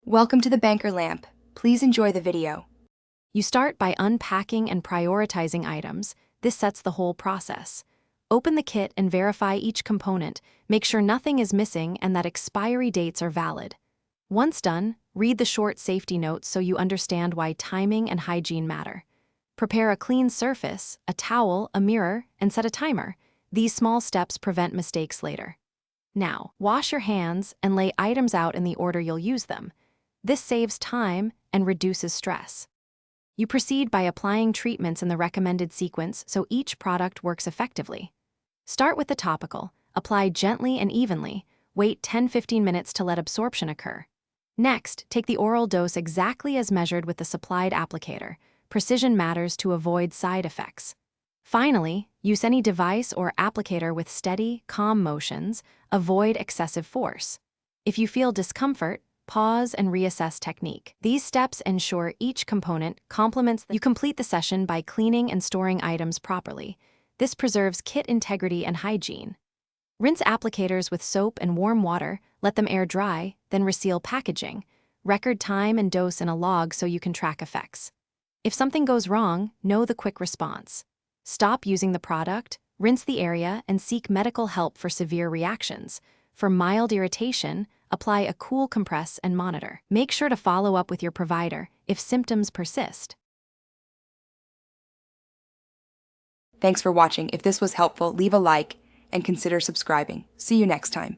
Welcome to the Banker Lamp. Please enjoy the video. You start by unpacking and prioritizing items. This sets the whole process. Open the kit and verify each component. Make sure nothing is missing and that expiry dates are valid. Once done, read the short safety notes so you understand why timing and hygiene matter. Prepare a clean surface, a towel, a mirror, and set a timer. These small steps prevent mistakes later. Now, wash your hands and lay items out in the order you'll use them. This saves time and reduces stress. You proceed by applying treatments in the recommended sequence so each product works effectively. Start with the topical, apply gently and evenly, wait 10-15 minutes to let absorption occur. Next, take the oral dose exactly as measured with the supplied applicator. Precision matters to avoid side effects. Finally, use any device or applicator with steady, calm motions. Avoid excessive force. If you feel discomfort, pause and reassess technique. These steps ensure each component complements You complete the session by cleaning and storing items properly. This preserves kit integrity and hygiene. Rinse applicators with soap and warm water, let them air dry, then reseal packaging. Record time and dose in a log so you can track effects. If something goes wrong, know the quick response. Stop using the product, rinse the area, and seek medical help for severe reactions. For mild irritation, apply a cool compress and monitor. Make sure to follow up with your provider if symptoms persist. Thanks for watching. If this was helpful, leave a like and consider subscribing. See you next time.